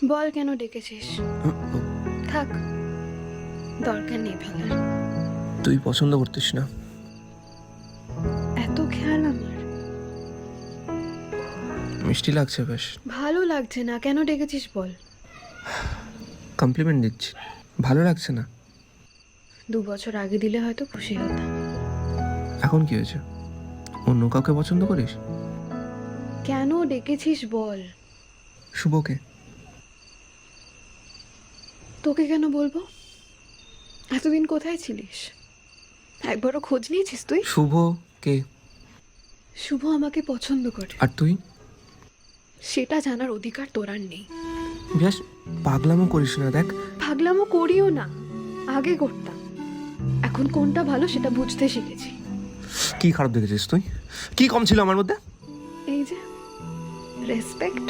বল কেন ডেকেছিস? থাক, দরকার নেই ভালার। তুই পছন্দ করতিস না। এত খেয়াল আমার? মিষ্টি লাগছে বেশ। ভালো লাগছে না, কেন ডেকেছিস বল। কমপ্লিমেন্ট দিচ্ছি, ভালো লাগছে না। 2 বছর আগে দিলে হয়তো খুশি হতাম। এখন কি হয়েছে? অন্য কাউকে পছন্দ করিস? কেন ডেকেছিস বল। শুভকে। তোকে কেন বলবো? এতদিন কোথায় ছিলিস? একবারও খোঁজ নিয়েছিস তুই? শুভ কে? শুভ আমাকে পছন্দ করে, আর তুই? সেটা জানার অধিকার তোর আর নেই। বেশ পাগলামো করিস না, দেখ। পাগলামো করিও না, আগে করতাম। এখন কোনটা ভালো সেটা বুঝতে শিখেছি। কি খারাপ দেখেছিস তুই? কি কম ছিল আমার মধ্যে? এই যে রেসপেক্ট।